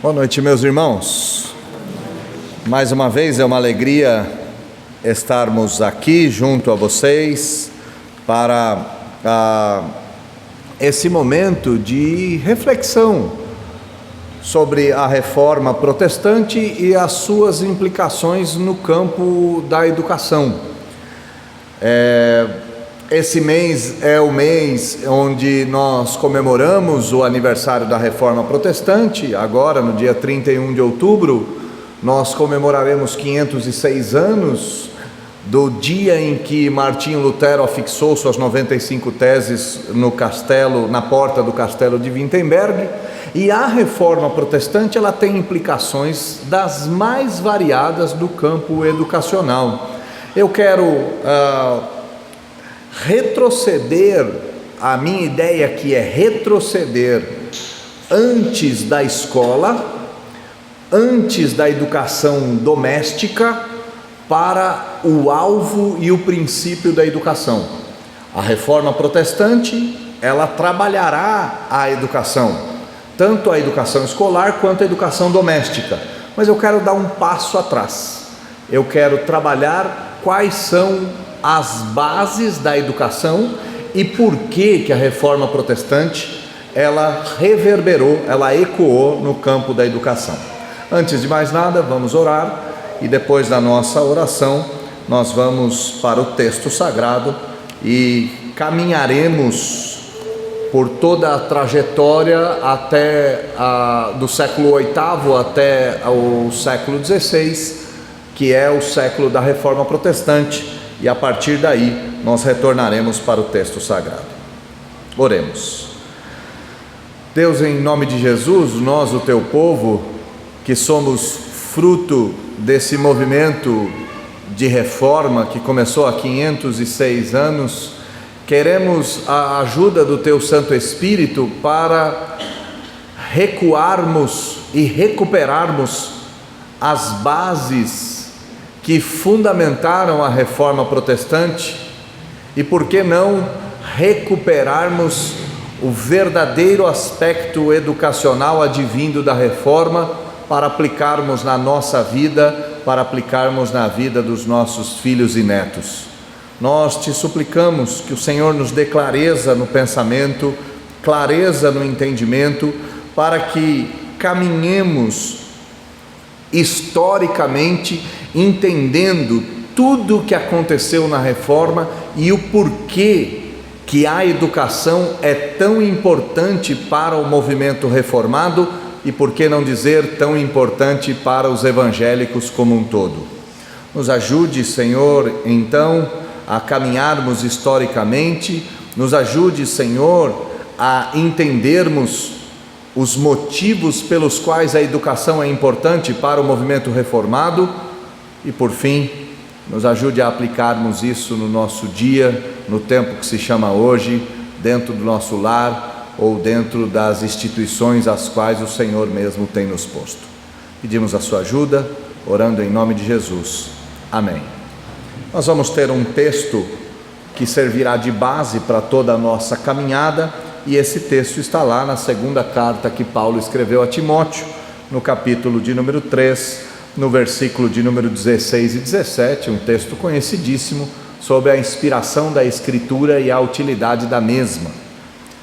Boa noite, meus irmãos. Mais uma vez é uma alegria estarmos aqui junto a vocês para esse momento de reflexão sobre a reforma protestante e as suas implicações no campo da educação. Esse mês é o mês onde nós comemoramos o aniversário da Reforma Protestante. Agora, no dia 31 de outubro, nós comemoraremos 506 anos do dia em que Martinho Lutero afixou suas 95 teses no castelo, na porta do castelo de Wittenberg. E a Reforma Protestante, ela tem implicações das mais variadas do campo educacional. Eu quero retroceder, a minha ideia aqui é retroceder antes da escola, antes da educação doméstica, para o alvo e o princípio da educação. A Reforma Protestante, ela trabalhará a educação, tanto a educação escolar quanto a educação doméstica, mas eu quero dar um passo atrás. Eu quero trabalhar quais são as bases da educação e por que a Reforma Protestante ela reverberou, ela ecoou no campo da educação. Antes de mais nada, vamos orar e depois da nossa oração nós vamos para o texto sagrado e caminharemos por toda a trajetória do século VIII até o século XVI, que é o século da Reforma Protestante. E a partir daí nós retornaremos para o texto sagrado. Oremos. Deus, em nome de Jesus, nós, o teu povo, que somos fruto desse movimento de reforma que começou há 506 anos, queremos a ajuda do teu Santo Espírito para recuarmos e recuperarmos as bases que fundamentaram a Reforma Protestante e, por que não, recuperarmos o verdadeiro aspecto educacional advindo da Reforma para aplicarmos na nossa vida, para aplicarmos na vida dos nossos filhos e netos. Nós te suplicamos que o Senhor nos dê clareza no pensamento, clareza no entendimento, para que caminhemos historicamente, entendendo tudo o que aconteceu na Reforma e o porquê que a educação é tão importante para o movimento reformado e, por que não dizer, tão importante para os evangélicos como um todo. Nos ajude, Senhor, então, a caminharmos historicamente, nos ajude, Senhor, a entendermos os motivos pelos quais a educação é importante para o movimento reformado e, por fim, nos ajude a aplicarmos isso no nosso dia, no tempo que se chama hoje, dentro do nosso lar ou dentro das instituições às quais o Senhor mesmo tem nos posto. Pedimos a sua ajuda, orando em nome de Jesus. Amém. Nós vamos ter um texto que servirá de base para toda a nossa caminhada, e esse texto está lá na segunda carta que Paulo escreveu a Timóteo, no capítulo de número 3, no versículo de número 16 e 17, um texto conhecidíssimo sobre a inspiração da Escritura e a utilidade da mesma.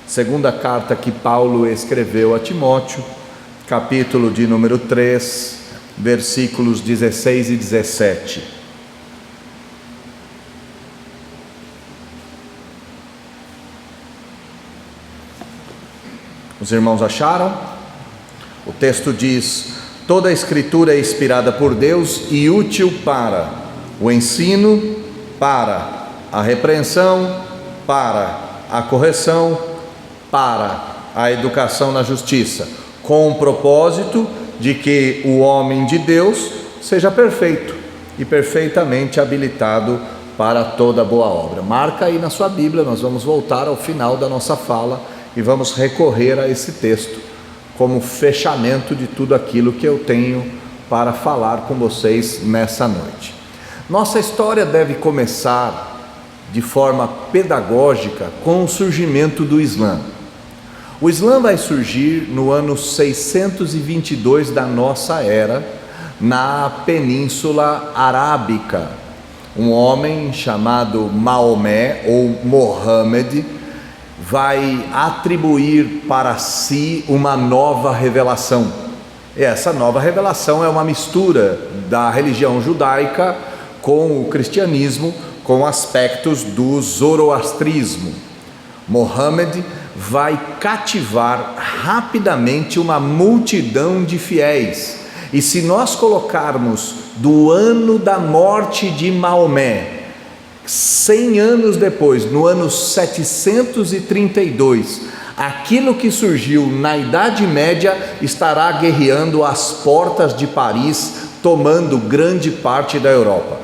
Segunda carta que Paulo escreveu a Timóteo, capítulo de número 3, versículos 16 e 17. Os irmãos acharam? O texto diz: toda a Escritura é inspirada por Deus e útil para o ensino, para a repreensão, para a correção, para a educação na justiça, com o propósito de que o homem de Deus seja perfeito e perfeitamente habilitado para toda boa obra. Marca aí na sua Bíblia, nós vamos voltar ao final da nossa fala e vamos recorrer a esse texto como fechamento de tudo aquilo que eu tenho para falar com vocês nessa noite. Nossa história deve começar de forma pedagógica com o surgimento do Islã. O Islã vai surgir no ano 622 da nossa era, na Península Arábica. Um homem chamado Maomé ou Mohammed vai atribuir para si uma nova revelação. E essa nova revelação é uma mistura da religião judaica com o cristianismo, com aspectos do zoroastrismo. Mohammed vai cativar rapidamente uma multidão de fiéis. E se nós colocarmos do ano da morte de Maomé, 100 anos depois, no ano 732, aquilo que surgiu na Idade Média estará guerreando às portas de Paris, tomando grande parte da Europa.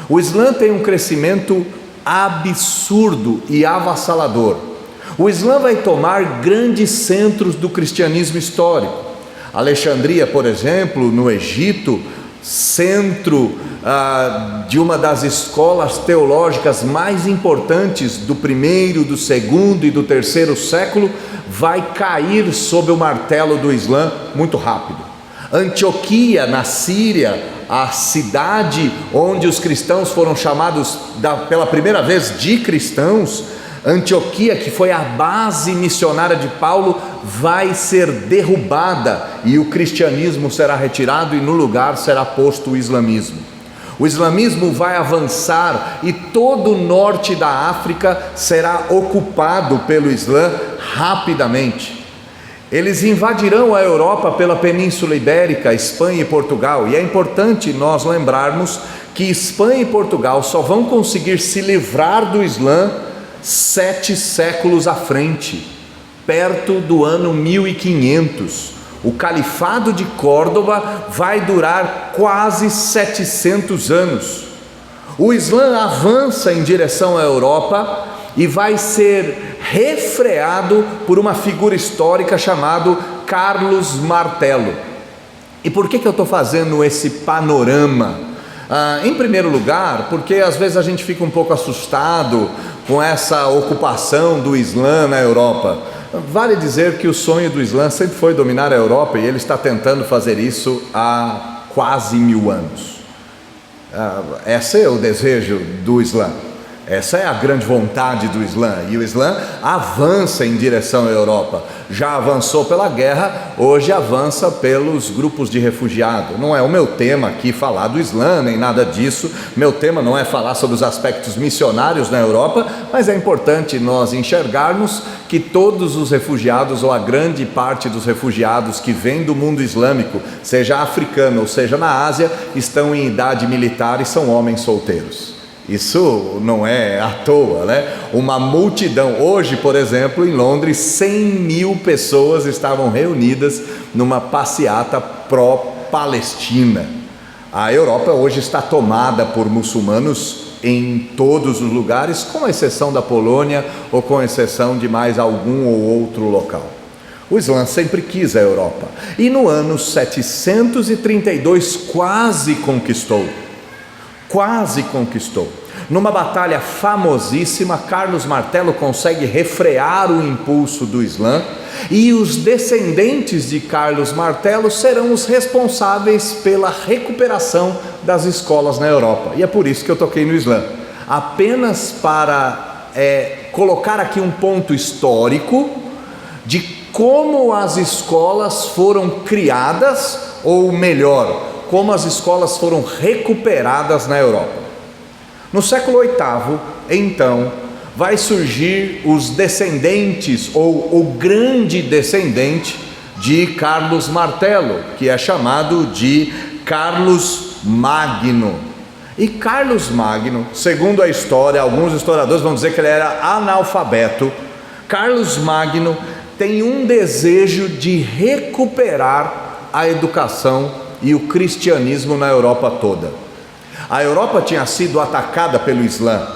O Islã tem um crescimento absurdo e avassalador. O Islã vai tomar grandes centros do cristianismo histórico. Alexandria, por exemplo, no Egito, centro de uma das escolas teológicas mais importantes do primeiro, do segundo e do terceiro século, vai cair sob o martelo do Islã muito rápido. Antioquia, na Síria, a cidade onde os cristãos foram chamados pela primeira vez de cristãos, Antioquia, que foi a base missionária de Paulo, vai ser derrubada e o cristianismo será retirado e no lugar será posto o islamismo. O islamismo vai avançar e todo o norte da África será ocupado pelo Islã rapidamente. Eles invadirão a Europa pela Península Ibérica, Espanha e Portugal, e é importante nós lembrarmos que Espanha e Portugal só vão conseguir se livrar do Islã 7 séculos à frente, perto do ano 1500. O Califado de Córdoba vai durar quase 700 anos. O Islã avança em direção à Europa e vai ser refreado por uma figura histórica chamada Carlos Martelo. E por que eu estou fazendo esse panorama? Em primeiro lugar, porque às vezes a gente fica um pouco assustado com essa ocupação do Islã na Europa. Vale dizer que o sonho do Islã sempre foi dominar a Europa e ele está tentando fazer isso há quase 1000 anos. Esse é o desejo do Islã. Essa é a grande vontade do Islã, e o Islã avança em direção à Europa. Já avançou pela guerra, hoje avança pelos grupos de refugiados. Não é o meu tema aqui falar do Islã, nem nada disso. Meu tema não é falar sobre os aspectos missionários na Europa, mas é importante nós enxergarmos que todos os refugiados, ou a grande parte dos refugiados que vêm do mundo islâmico, seja africano ou seja na Ásia, estão em idade militar e são homens solteiros. Isso não é à toa, né? Uma multidão, hoje, por exemplo, em Londres, 100.000 pessoas estavam reunidas numa passeata pró-Palestina. A Europa hoje está tomada por muçulmanos em todos os lugares, com exceção da Polônia ou com exceção de mais algum ou outro local. O Islã sempre quis a Europa e no ano 732 quase conquistou. Numa batalha famosíssima, Carlos Martelo consegue refrear o impulso do Islã e os descendentes de Carlos Martelo serão os responsáveis pela recuperação das escolas na Europa. E é por isso que eu toquei no Islã. Apenas para colocar aqui um ponto histórico de como as escolas foram criadas, ou melhor, como as escolas foram recuperadas na Europa. No século VIII, então, vai surgir os descendentes, ou o grande descendente de Carlos Martelo, que é chamado de Carlos Magno. E Carlos Magno, segundo a história, alguns historiadores vão dizer que ele era analfabeto. Carlos Magno tem um desejo de recuperar a educação e o cristianismo na Europa toda. A Europa tinha sido atacada pelo Islã.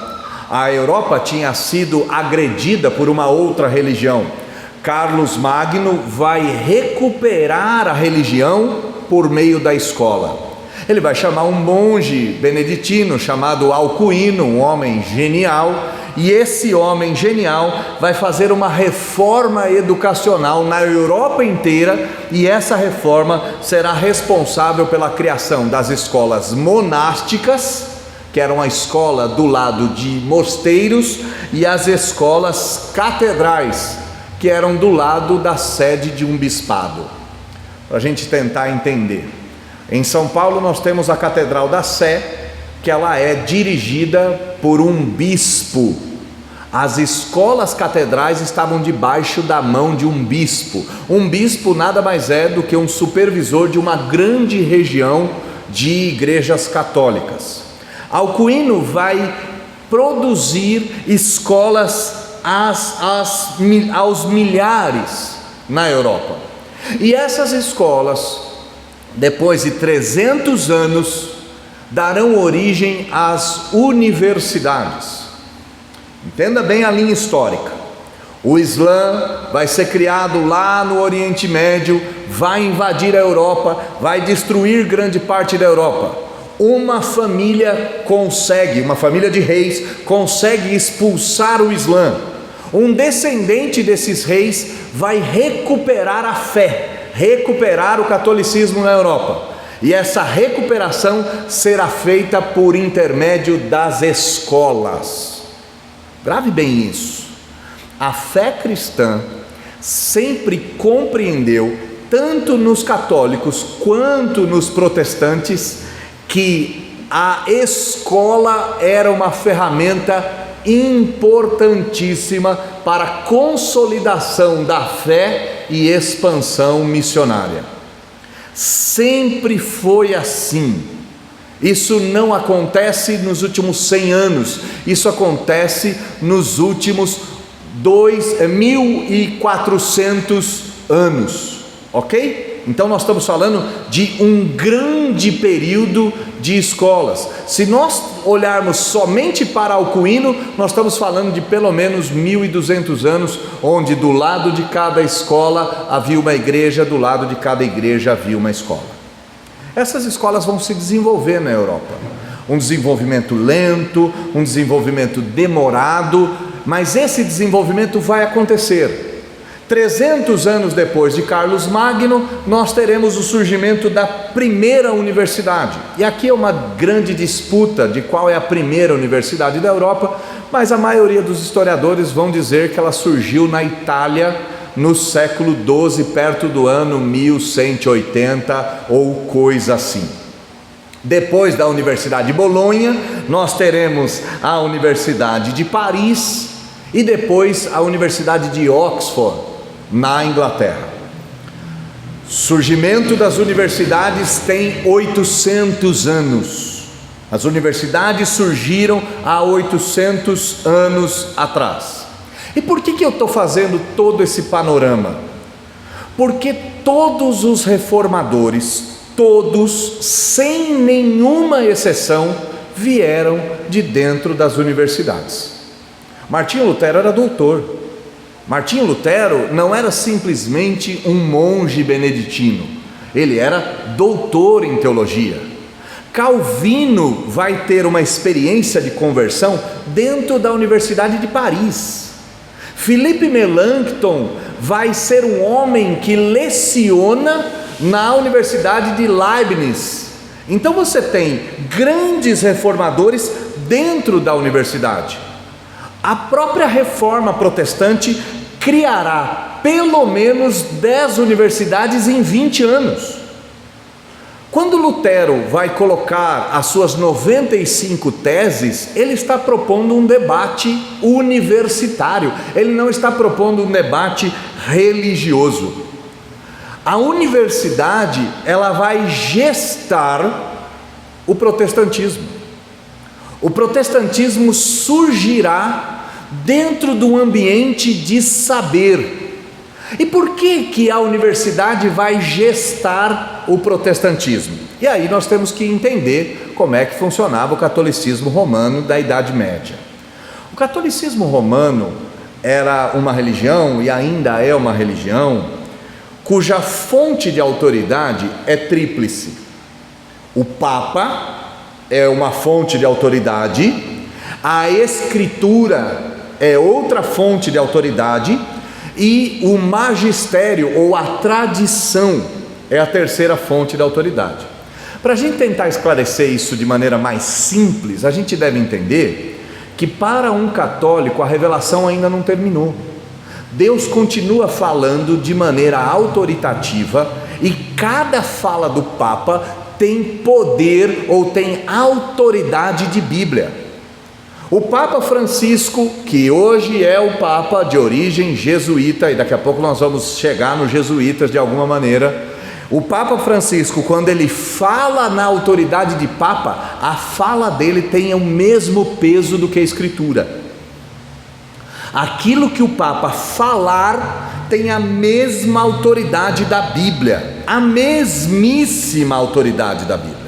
A Europa tinha sido agredida por uma outra religião. Carlos Magno vai recuperar a religião por meio da escola. Ele vai chamar um monge beneditino chamado Alcuino, um homem genial, e esse homem genial vai fazer uma reforma educacional na Europa inteira, e essa reforma será responsável pela criação das escolas monásticas, que eram a escola do lado de mosteiros, e as escolas catedrais, que eram do lado da sede de um bispado. Para a gente tentar entender, em São Paulo nós temos a Catedral da Sé, que ela é dirigida por um bispo. As escolas catedrais estavam debaixo da mão de um bispo. Um bispo nada mais é do que um supervisor de uma grande região de igrejas católicas. Alcuino vai produzir escolas aos milhares na Europa. E essas escolas, depois de 300 anos, darão origem às universidades. Entenda bem a linha histórica. O Islã vai ser criado lá no Oriente Médio, vai invadir a Europa, vai destruir grande parte da Europa. Uma família de reis, consegue expulsar o Islã. Um descendente desses reis vai recuperar a fé, recuperar o catolicismo na Europa. E essa recuperação será feita por intermédio das escolas. Grave bem isso. A fé cristã sempre compreendeu, tanto nos católicos quanto nos protestantes, que a escola era uma ferramenta importantíssima para a consolidação da fé e expansão missionária. Sempre foi assim. Isso não acontece nos últimos 100 anos, isso acontece nos últimos 2.400 anos, ok? Então nós estamos falando de um grande período de escolas. Se nós olharmos somente para Alcuino, nós estamos falando de pelo menos 1.200 anos, onde do lado de cada escola havia uma igreja, do lado de cada igreja havia uma escola. Essas escolas vão se desenvolver na Europa. Um desenvolvimento lento, um desenvolvimento demorado, mas esse desenvolvimento vai acontecer. 300 anos depois de Carlos Magno, nós teremos o surgimento da primeira universidade. E aqui é uma grande disputa de qual é a primeira universidade da Europa, mas a maioria dos historiadores vão dizer que ela surgiu na Itália no século XII, perto do ano 1180 ou coisa assim. Depois da Universidade de Bolonha, nós teremos a Universidade de Paris e depois a Universidade de Oxford, na Inglaterra. Surgimento das universidades tem 800 anos. As universidades surgiram há 800 anos atrás. E por que eu estou fazendo todo esse panorama? Porque todos os reformadores, todos, sem nenhuma exceção, vieram de dentro das universidades. Martinho Lutero era doutor. Martinho Lutero não era simplesmente um monge beneditino, ele era doutor em teologia. Calvino vai ter uma experiência de conversão dentro da Universidade de Paris. Philippe Melanchthon vai ser um homem que leciona na Universidade de Leibniz. Então você tem grandes reformadores dentro da universidade. A própria reforma protestante criará pelo menos 10 universidades em 20 anos. Quando Lutero vai colocar as suas 95 teses, ele está propondo um debate universitário, ele não está propondo um debate religioso. A universidade, ela vai gestar o protestantismo. O protestantismo surgirá dentro do ambiente de saber. E por que a universidade vai gestar o protestantismo? E aí nós temos que entender como é que funcionava o catolicismo romano da Idade Média. O catolicismo romano era uma religião, e ainda é uma religião, cuja fonte de autoridade é tríplice. O Papa é uma fonte de autoridade, A Escritura é outra fonte de autoridade, e o magistério ou a tradição é a terceira fonte de autoridade. Para a gente tentar esclarecer isso de maneira mais simples, a gente deve entender que para um católico a revelação ainda não terminou. Deus continua falando de maneira autoritativa, e cada fala do Papa tem poder ou tem autoridade de Bíblia. O Papa Francisco, que hoje é o Papa de origem jesuíta, e daqui a pouco nós vamos chegar nos jesuítas de alguma maneira, o Papa Francisco, quando ele fala na autoridade de Papa, a fala dele tem o mesmo peso do que a Escritura. Aquilo que o Papa falar tem a mesma autoridade da Bíblia, a mesmíssima autoridade da Bíblia.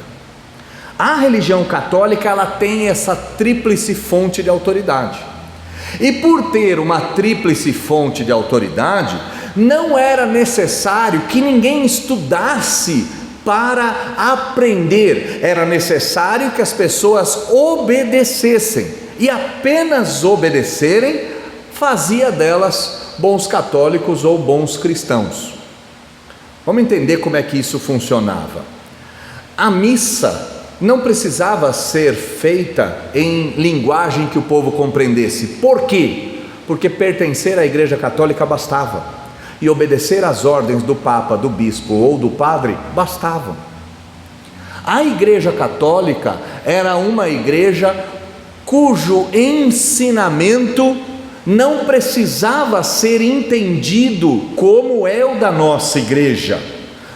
A religião católica, ela tem essa tríplice fonte de autoridade, e por ter uma tríplice fonte de autoridade, não era necessário que ninguém estudasse para aprender, era necessário que as pessoas obedecessem, e apenas obedecerem fazia delas bons católicos ou bons cristãos. Vamos entender como é que isso funcionava. A missa não precisava ser feita em linguagem que o povo compreendesse. Por quê? Porque pertencer à Igreja Católica bastava, e obedecer às ordens do Papa, do Bispo ou do Padre bastavam. A Igreja Católica era uma igreja cujo ensinamento não precisava ser entendido como é o da nossa igreja.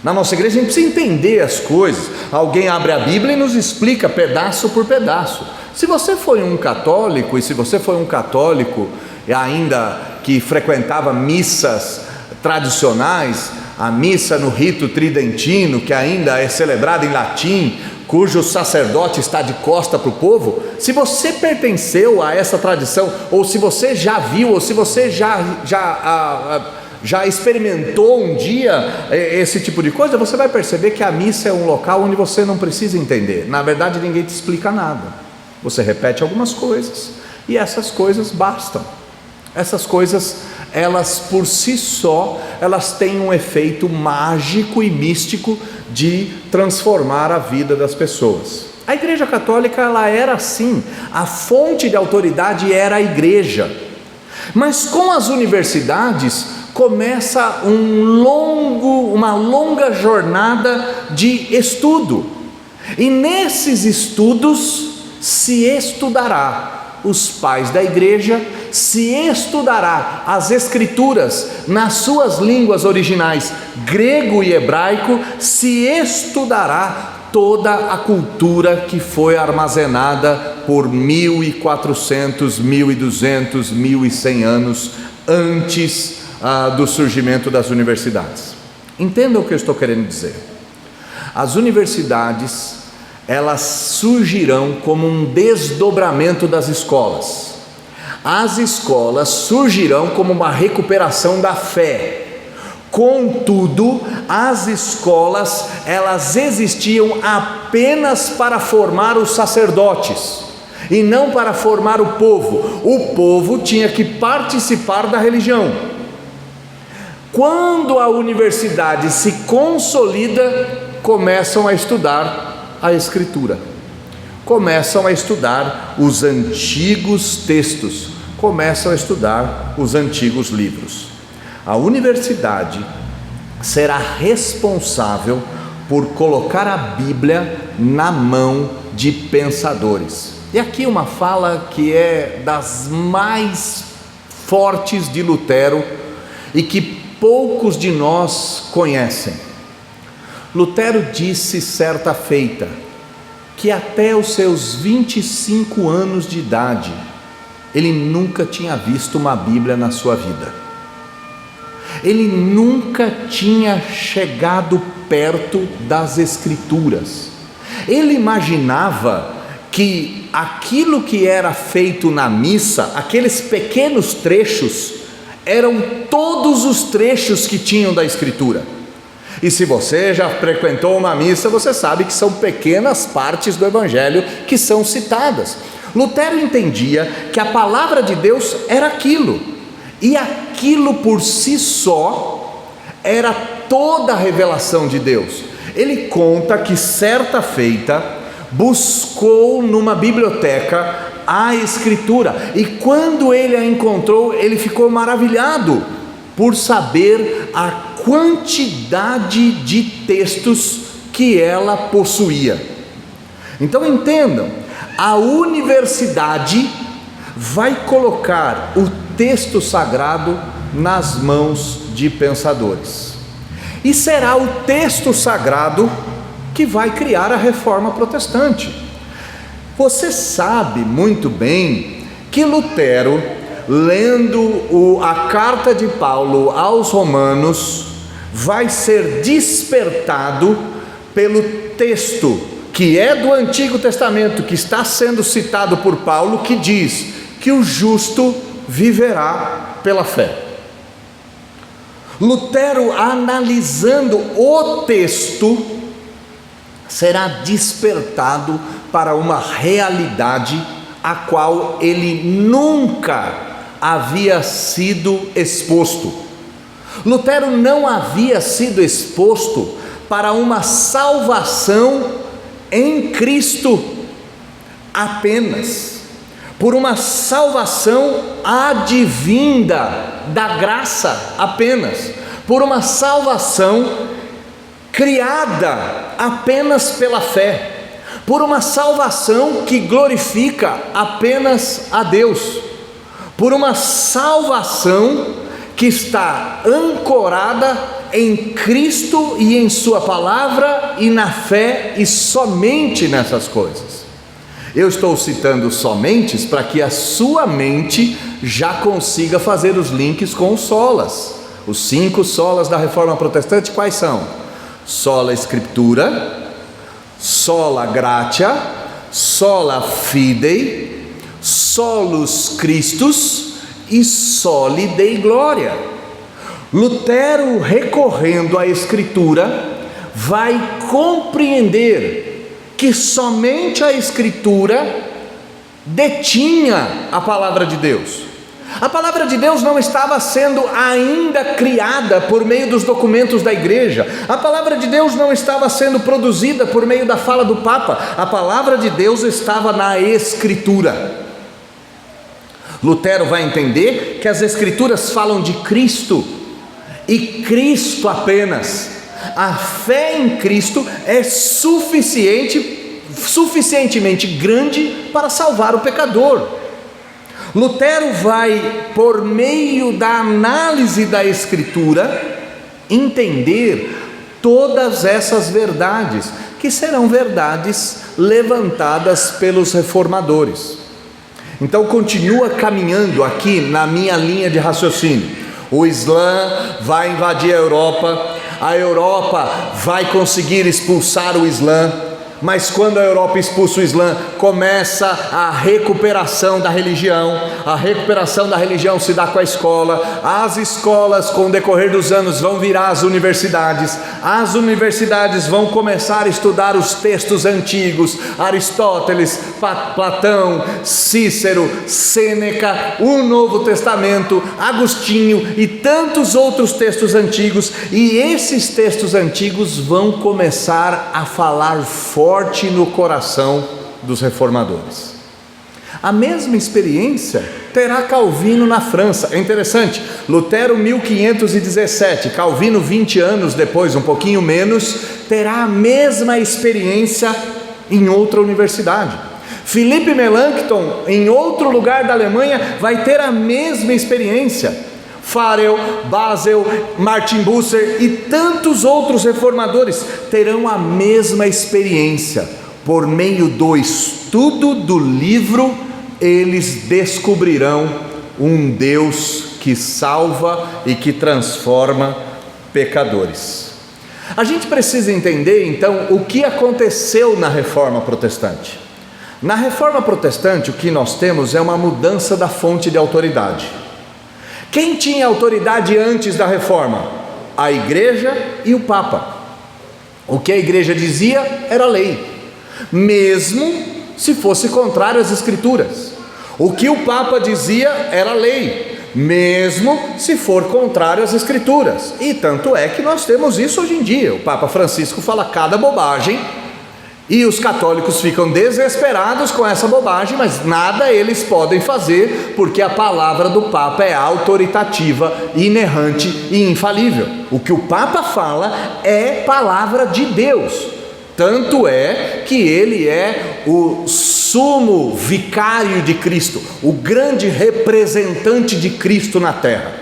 Na nossa igreja a gente precisa entender as coisas. Alguém abre a Bíblia e nos explica pedaço por pedaço. Se você foi um católico, e se você foi um católico ainda que frequentava missas tradicionais, a missa no rito tridentino, que ainda é celebrada em latim, cujo sacerdote está de costa para o povo, se você pertenceu a essa tradição, ou se você já viu, ou se você já experimentou um dia esse tipo de coisa, você vai perceber que a missa é um local onde você não precisa entender. Na verdade, ninguém te explica nada. Você repete algumas coisas, e essas coisas bastam. Essas coisas, elas por si só, elas têm um efeito mágico e místico de transformar a vida das pessoas. A Igreja Católica, ela era assim, a fonte de autoridade era a igreja. Mas com as universidades começa uma longa jornada de estudo, e nesses estudos se estudará os pais da igreja, se estudará as escrituras nas suas línguas originais, grego e hebraico, se estudará toda a cultura que foi armazenada por 1400, 1200, 1100 anos antes do surgimento das universidades. Entendam o que eu estou querendo dizer. As universidades, elas surgirão como um desdobramento das escolas. As escolas surgirão como uma recuperação da fé. Contudo, as escolas, elas existiam apenas para formar os sacerdotes, e não para formar o povo. O povo tinha que participar da religião. Quando a universidade se consolida, começam a estudar a Escritura, começam a estudar os antigos textos, começam a estudar os antigos livros. A universidade será responsável por colocar a Bíblia na mão de pensadores. E aqui uma fala que é das mais fortes de Lutero e que poucos de nós conhecem. Lutero disse certa feita que até os seus 25 anos de idade ele nunca tinha visto uma Bíblia na sua vida. Ele nunca tinha chegado perto das Escrituras. Ele imaginava que aquilo que era feito na missa, aqueles pequenos trechos, eram todos os trechos que tinham da Escritura. E se você já frequentou uma missa, você sabe que são pequenas partes do Evangelho que são citadas. Lutero entendia que a palavra de Deus era aquilo, e aquilo por si só era toda a revelação de Deus. Ele conta que certa feita buscou numa biblioteca a Escritura, e quando ele a encontrou, ele ficou maravilhado por saber a quantidade de textos que ela possuía. Então entendam, a universidade vai colocar o texto sagrado nas mãos de pensadores, e será o texto sagrado que vai criar a reforma protestante. Você sabe muito bem que Lutero, lendo a carta de Paulo aos Romanos, vai ser despertado pelo texto que é do Antigo Testamento, que está sendo citado por Paulo, que diz que o justo viverá pela fé. Lutero, analisando o texto, será despertado para uma realidade a qual ele nunca havia sido exposto. Lutero não havia sido exposto para uma salvação em Cristo apenas, por uma salvação advinda da graça apenas, por uma salvação criada apenas pela fé, por uma salvação que glorifica apenas a Deus, por uma salvação que está ancorada em Cristo e em sua palavra e na fé, e somente nessas coisas. Eu estou citando somente para que a sua mente já consiga fazer os links com os solas. Os 5 solas da Reforma Protestante quais são? Sola Scriptura, sola gratia, sola fidei, solus Christus e soli Dei gloria. Lutero, recorrendo à Escritura, vai compreender que somente a Escritura detinha a palavra de Deus. A palavra de Deus não estava sendo ainda criada por meio dos documentos da igreja. A palavra de Deus não estava sendo produzida por meio da fala do Papa. A palavra de Deus estava na Escritura. Lutero vai entender que as Escrituras falam de Cristo, e Cristo apenas. A fé em Cristo é suficientemente grande para salvar o pecador. Lutero vai, por meio da análise da Escritura, entender todas essas verdades, que serão verdades levantadas pelos reformadores. Então continua caminhando aqui na minha linha de raciocínio. O Islã vai invadir a Europa vai conseguir expulsar o Islã, mas quando a Europa expulsa o Islã, começa a recuperação da religião. A recuperação da religião se dá com a escola. As escolas, com o decorrer dos anos, vão virar as universidades. As universidades vão começar a estudar os textos antigos: Aristóteles, Platão, Cícero, Sêneca, o Novo Testamento, Agostinho e tantos outros textos antigos. E esses textos antigos vão começar a falar forte no coração dos reformadores. A mesma experiência terá Calvino na França. É interessante, Lutero 1517, Calvino 20 anos depois, um pouquinho menos, terá a mesma experiência em outra universidade. Philippe Melanchthon, em outro lugar da Alemanha, vai ter a mesma experiência. Farel, Basel, Martin Bucer e tantos outros reformadores terão a mesma experiência. Por meio do estudo do livro, eles descobrirão um Deus que salva e que transforma pecadores. A gente precisa entender então o que aconteceu na Reforma Protestante. Na Reforma Protestante, o que nós temos é uma mudança da fonte de autoridade. Quem tinha autoridade antes da reforma? A igreja e o Papa. O que a igreja dizia era lei, mesmo se fosse contrário às Escrituras. O que o Papa dizia era lei, mesmo se for contrário às Escrituras. E tanto é que nós temos isso hoje em dia. O Papa Francisco fala cada bobagem e os católicos ficam desesperados com essa bobagem, mas nada eles podem fazer, porque a palavra do Papa é autoritativa, inerrante e infalível. O que o Papa fala é palavra de Deus. Tanto é que ele é o sumo vicário de Cristo, o grande representante de Cristo na terra.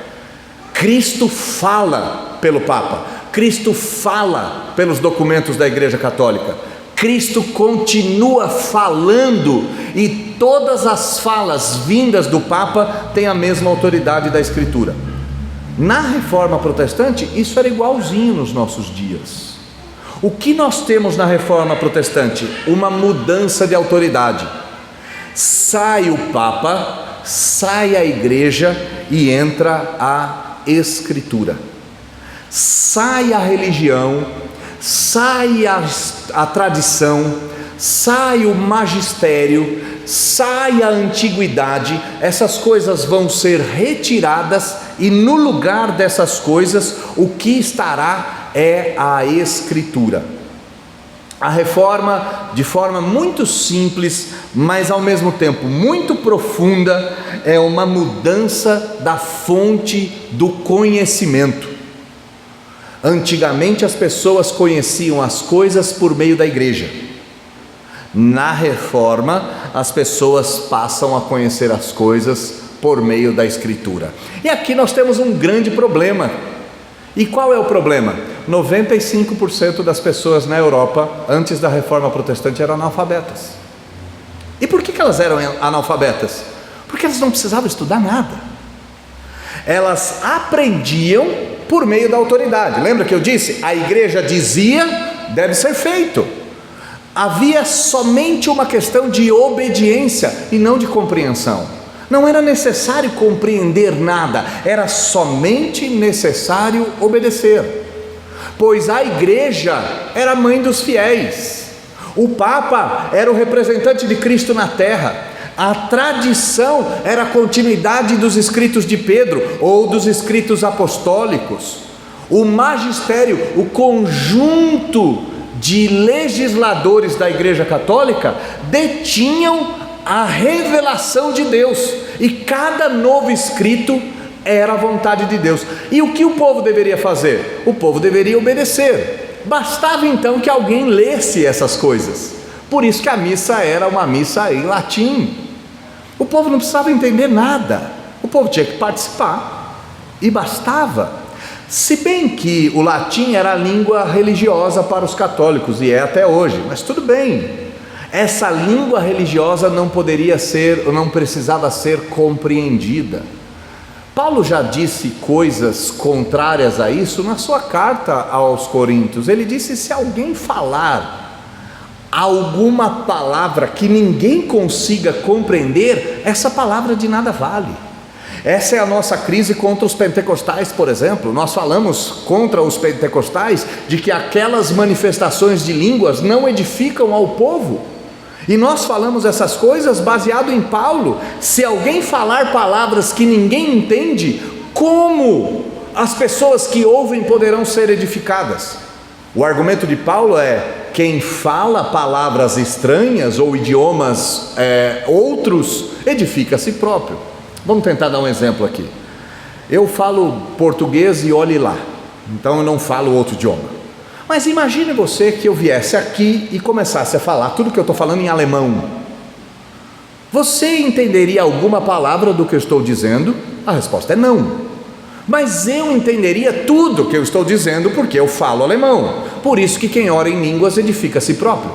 Cristo fala pelo Papa, Cristo fala pelos documentos da Igreja Católica, Cristo continua falando, e todas as falas vindas do Papa têm a mesma autoridade da Escritura. Na Reforma Protestante, isso era igualzinho nos nossos dias. O que nós temos na Reforma Protestante? Uma mudança de autoridade. Sai o Papa, sai a Igreja e entra a Escritura. Sai a religião, sai a tradição, sai o magistério, sai a antiguidade. Essas coisas vão ser retiradas e no lugar dessas coisas o que estará é a Escritura. A reforma, de forma muito simples, mas ao mesmo tempo muito profunda, é uma mudança da fonte do conhecimento. Antigamente as pessoas conheciam as coisas por meio da igreja. Na reforma, as pessoas passam a conhecer as coisas por meio da Escritura. E aqui nós temos um grande problema. E qual é o problema? 95% das pessoas na Europa, antes da Reforma Protestante, eram analfabetas. E por que elas eram analfabetas? Porque elas não precisavam estudar nada. Elas aprendiam por meio da autoridade. Lembra que eu disse? A igreja dizia, deve ser feito. Havia somente uma questão de obediência e não de compreensão. Não era necessário compreender nada, era somente necessário obedecer. Pois a igreja era a mãe dos fiéis, o Papa era o representante de Cristo na terra, a tradição era a continuidade dos escritos de Pedro ou dos escritos apostólicos, o magistério, o conjunto de legisladores da Igreja Católica detinham a revelação de Deus, e cada novo escrito era a vontade de Deus. E o que o povo deveria fazer? O povo deveria obedecer. Bastava então que alguém lesse essas coisas. Por isso que a missa era uma missa em latim. O povo não precisava entender nada, o povo tinha que participar, e bastava. Se bem que o latim era a língua religiosa para os católicos, e é até hoje, mas tudo bem. Essa língua religiosa não poderia ser, ou não precisava ser compreendida. Paulo já disse coisas contrárias a isso na sua carta aos Coríntios. Ele disse: se alguém falar alguma palavra que ninguém consiga compreender, essa palavra de nada vale. Essa é a nossa crise contra os pentecostais, por exemplo. Nós falamos contra os pentecostais de que aquelas manifestações de línguas não edificam ao povo. E nós falamos essas coisas baseado em Paulo. Se alguém falar palavras que ninguém entende, como as pessoas que ouvem poderão ser edificadas? O argumento de Paulo é: quem fala palavras estranhas ou idiomas outros, edifica a si próprio. Vamos tentar dar um exemplo aqui. Eu falo português e olhe lá, então eu não falo outro idioma. Mas imagine você que eu viesse aqui e começasse a falar tudo que eu estou falando em alemão. Você entenderia alguma palavra do que eu estou dizendo? A resposta é não. Mas eu entenderia tudo que eu estou dizendo porque eu falo alemão. Por isso que quem ora em línguas edifica a si próprio,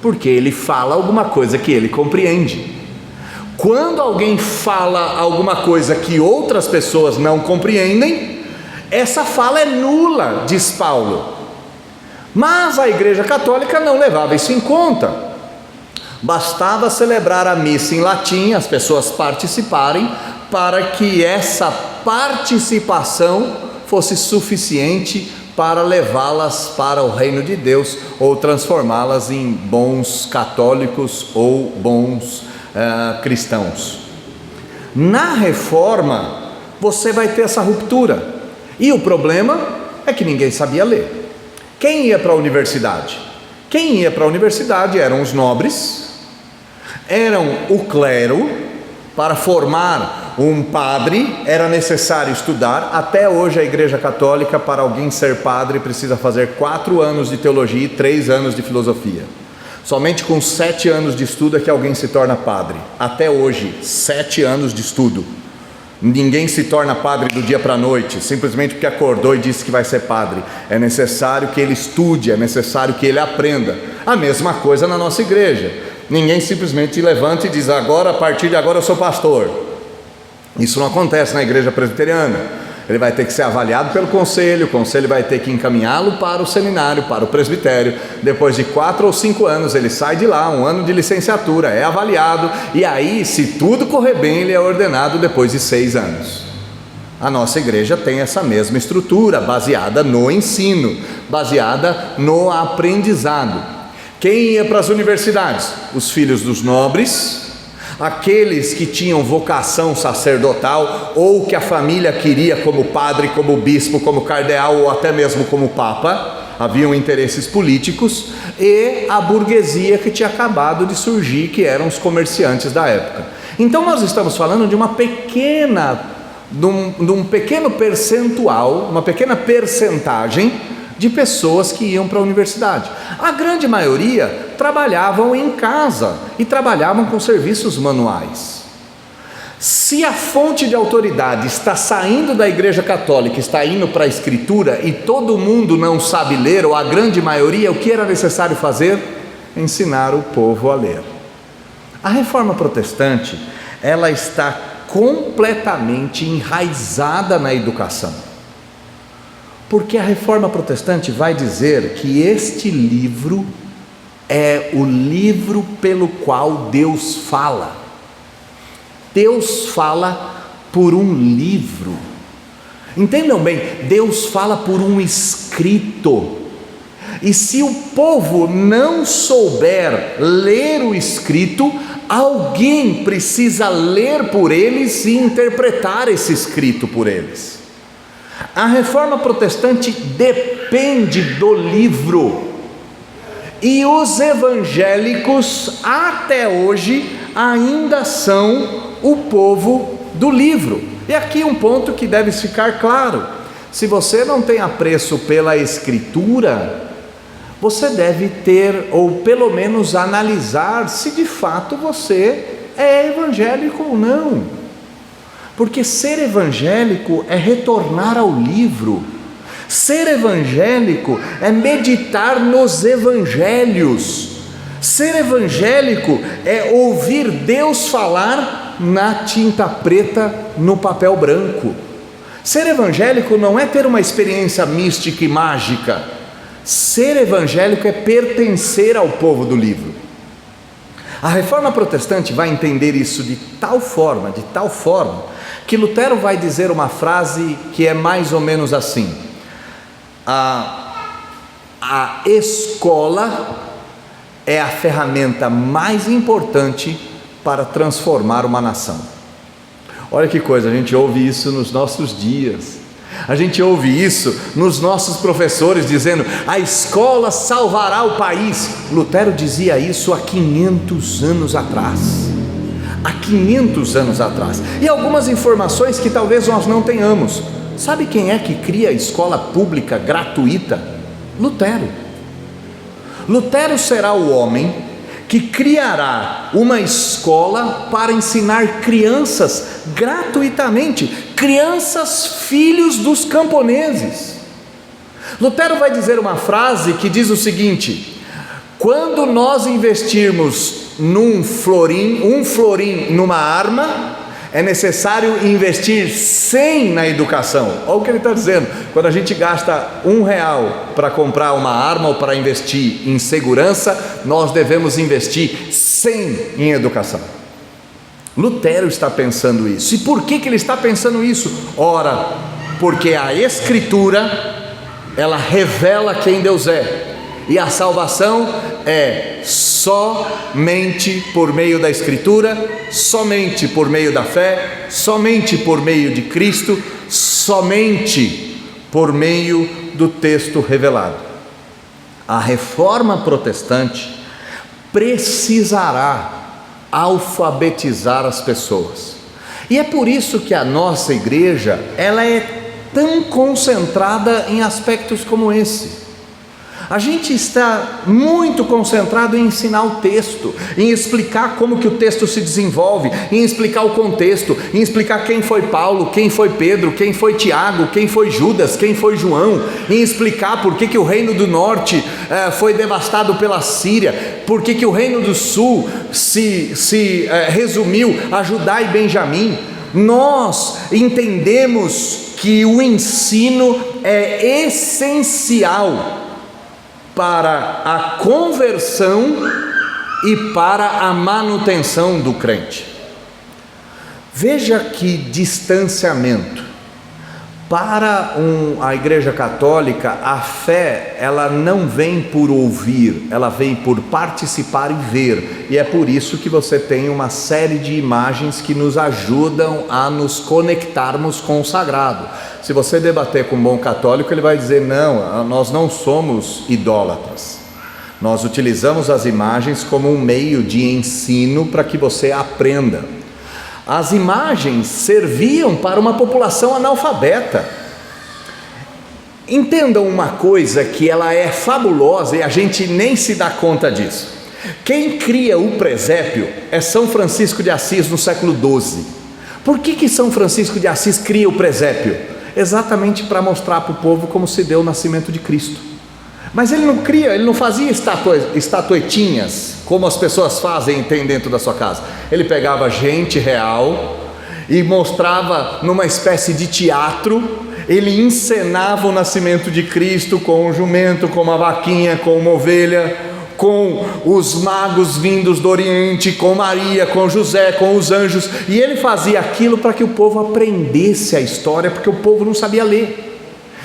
porque ele fala alguma coisa que ele compreende. Quando alguém fala alguma coisa que outras pessoas não compreendem, essa fala é nula, diz Paulo. Mas a Igreja Católica não levava isso em conta. Bastava celebrar a missa em latim, as pessoas participarem, para que essa participação fosse suficiente para levá-las para o reino de Deus ou transformá-las em bons católicos ou bons cristãos. Na reforma você vai ter essa ruptura, e o problema é que ninguém sabia ler. Quem ia para a universidade? Quem ia para a universidade eram os nobres, eram o clero. Para formar um padre era necessário estudar. Até hoje a Igreja Católica, para alguém ser padre, precisa fazer 4 anos de teologia e 3 anos de filosofia. Somente com 7 anos de estudo é que alguém se torna padre. Até hoje, 7 anos de estudo. Ninguém se torna padre do dia para a noite, simplesmente porque acordou e disse que vai ser padre. É necessário que ele estude, é necessário que ele aprenda. A mesma coisa na nossa igreja. Ninguém simplesmente levanta e diz: agora, a partir de agora eu sou pastor. Isso não acontece na igreja presbiteriana. Ele vai ter que ser avaliado pelo conselho, o conselho vai ter que encaminhá-lo para o seminário, para o presbitério. Depois de 4 ou 5 anos ele sai de lá, 1 ano de licenciatura, é avaliado, e aí, se tudo correr bem, ele é ordenado depois de 6 anos. A nossa igreja tem essa mesma estrutura, baseada no ensino, baseada no aprendizado. Quem ia para as universidades? Os filhos dos nobres, aqueles que tinham vocação sacerdotal, ou que a família queria como padre, como bispo, como cardeal, ou até mesmo como papa. Haviam interesses políticos. E a burguesia que tinha acabado de surgir, que eram os comerciantes da época. Então nós estamos falando de um pequeno percentual, uma pequena percentagem de pessoas que iam para a universidade. A grande maioria trabalhavam em casa e trabalhavam com serviços manuais. Se a fonte de autoridade está saindo da Igreja Católica, está indo para a Escritura, e todo mundo não sabe ler, ou a grande maioria, o que era necessário fazer? Ensinar o povo a ler. A Reforma Protestante, ela está completamente enraizada na educação. Porque a Reforma Protestante vai dizer que este livro é o livro pelo qual Deus fala. Deus fala por um livro. Entendam bem, Deus fala por um escrito. E se o povo não souber ler o escrito, alguém precisa ler por eles e interpretar esse escrito por eles. A Reforma Protestante depende do livro, e os evangélicos até hoje ainda são o povo do livro. E aqui um ponto que deve ficar claro: se você não tem apreço pela Escritura, você deve ter, ou pelo menos analisar, se de fato você é evangélico ou não. Porque ser evangélico é retornar ao livro. Ser evangélico é meditar nos evangelhos. Ser evangélico é ouvir Deus falar na tinta preta, no papel branco. Ser evangélico não é ter uma experiência mística e mágica. Ser evangélico é pertencer ao povo do livro. A Reforma Protestante vai entender isso de tal forma, que Lutero vai dizer uma frase que é mais ou menos assim: a escola é a ferramenta mais importante para transformar uma nação. Olha que coisa, a gente ouve isso nos nossos dias. A gente ouve isso nos nossos professores dizendo: a escola salvará o país. Lutero dizia isso há 500 anos atrás. Há 500 anos atrás. E algumas informações que talvez nós não tenhamos. Sabe quem é que cria a escola pública gratuita? Lutero. Lutero será o homem que criará uma escola para ensinar crianças gratuitamente, crianças filhos dos camponeses. Lutero vai dizer uma frase que diz o seguinte: quando nós investirmos um florim numa arma, é necessário investir 100 na educação. Olha o que ele está dizendo: quando a gente gasta R$1 para comprar uma arma ou para investir em segurança, nós devemos investir 100 em educação. Lutero está pensando isso. E por que ele está pensando isso? Ora, porque a Escritura ela revela quem Deus é. E a salvação é somente por meio da Escritura, somente por meio da fé, somente por meio de Cristo, somente por meio do texto revelado. A reforma protestante precisará alfabetizar as pessoas. E é por isso que a nossa igreja, ela é tão concentrada em aspectos como esse. A gente está muito concentrado em ensinar o texto, em explicar como que o texto se desenvolve, em explicar o contexto, em explicar quem foi Paulo, quem foi Pedro, quem foi Tiago, quem foi Judas, quem foi João, em explicar por que o reino do norte foi devastado pela Síria, por que o reino do sul se resumiu a Judá e Benjamim. Nós entendemos que o ensino é essencial para a conversão e para a manutenção do crente. Veja que distanciamento. Para a Igreja Católica, a fé, ela não vem por ouvir, ela vem por participar e ver. E é por isso que você tem uma série de imagens que nos ajudam a nos conectarmos com o sagrado. Se você debater com um bom católico, ele vai dizer: não, nós não somos idólatras. Nós utilizamos as imagens como um meio de ensino para que você aprenda. As imagens serviam para uma população analfabeta. Entendam uma coisa que ela é fabulosa e a gente nem se dá conta disso. Quem cria o presépio é São Francisco de Assis no século XII. Por que São Francisco de Assis cria o presépio? Exatamente para mostrar para o povo como se deu o nascimento de Cristo. Mas ele não fazia estatuetinhas como as pessoas fazem e tem dentro da sua casa. Ele pegava gente real e mostrava numa espécie de teatro. Ele encenava o nascimento de Cristo com um jumento, com uma vaquinha, com uma ovelha, com os magos vindos do Oriente, com Maria, com José, com os anjos. E ele fazia aquilo para que o povo aprendesse a história, porque o povo não sabia ler.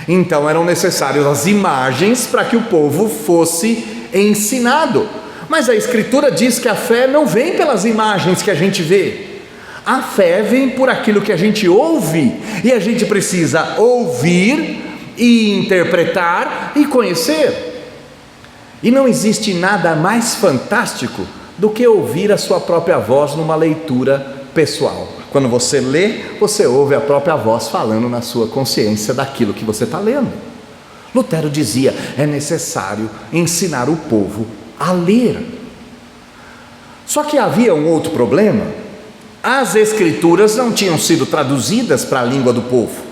Então eram necessárias as imagens para que o povo fosse ensinado. Mas a Escritura diz que a fé não vem pelas imagens que a gente vê. A fé vem por aquilo que a gente ouve. E a gente precisa ouvir e interpretar e conhecer. E não existe nada mais fantástico do que ouvir a sua própria voz numa leitura pessoal. Quando você lê, você ouve a própria voz falando na sua consciência daquilo que você está lendo. Lutero dizia: é necessário ensinar o povo a ler. Só que havia um outro problema. As escrituras não tinham sido traduzidas para a língua do povo.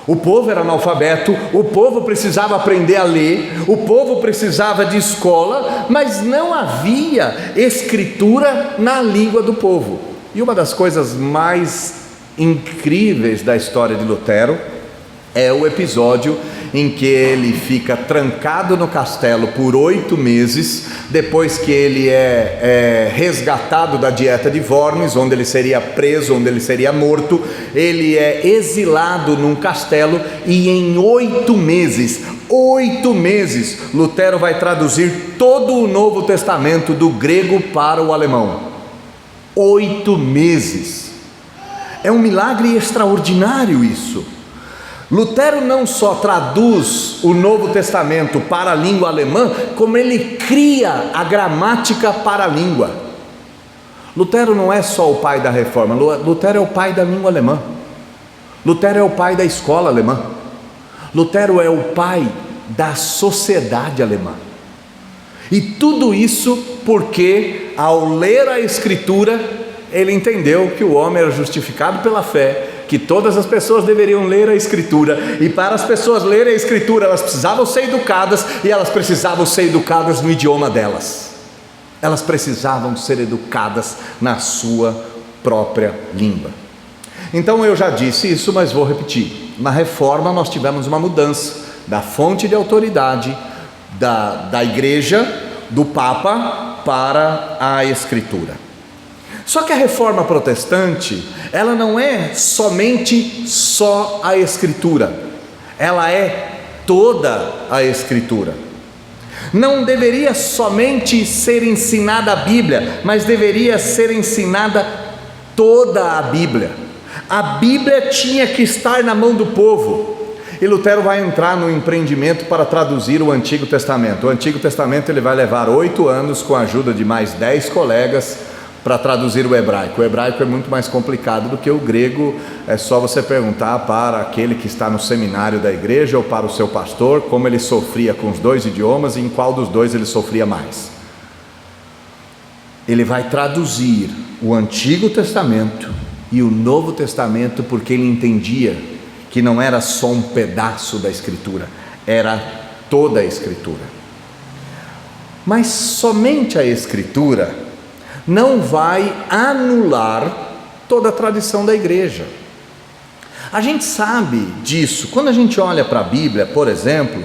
O povo era analfabeto, o povo precisava aprender a ler, o povo precisava de escola, mas não havia escritura na língua do povo. E uma das coisas mais incríveis da história de Lutero é o episódio em que ele fica trancado no castelo por 8 meses, depois que ele é resgatado da dieta de Worms, onde ele seria preso, onde ele seria morto. Ele é exilado num castelo e em 8 meses, Lutero vai traduzir todo o Novo Testamento do grego para o alemão. 8 meses. É um milagre extraordinário isso. Lutero não só traduz o Novo Testamento para a língua alemã, como ele cria a gramática para a língua. Lutero não é só o pai da reforma, Lutero é o pai da língua alemã. Lutero é o pai da escola alemã. Lutero é o pai da sociedade alemã. E tudo isso porque, ao ler a Escritura, ele entendeu que o homem era justificado pela fé, que todas as pessoas deveriam ler a Escritura, e para as pessoas lerem a Escritura, elas precisavam ser educadas, e elas precisavam ser educadas no idioma delas. Elas precisavam ser educadas na sua própria língua. Então eu já disse isso, mas vou repetir. Na Reforma nós tivemos uma mudança da fonte de autoridade da igreja, do Papa, para a Escritura. Só que a Reforma Protestante, ela não é somente a Escritura, ela é toda a Escritura. Não deveria somente ser ensinada a Bíblia, mas deveria ser ensinada toda a Bíblia. A Bíblia tinha que estar na mão do povo. E Lutero vai entrar no empreendimento para traduzir o Antigo Testamento. O Antigo Testamento ele vai levar 8 anos com a ajuda de mais 10 colegas para traduzir o hebraico. O hebraico é muito mais complicado do que o grego. É só você perguntar para aquele que está no seminário da igreja ou para o seu pastor como ele sofria com os 2 idiomas e em qual dos dois ele sofria mais. Ele vai traduzir o Antigo Testamento e o Novo Testamento porque ele entendia que não era só um pedaço da Escritura, era toda a Escritura. Mas somente a Escritura não vai anular toda a tradição da igreja. A gente sabe disso. Quando a gente olha para a Bíblia, por exemplo,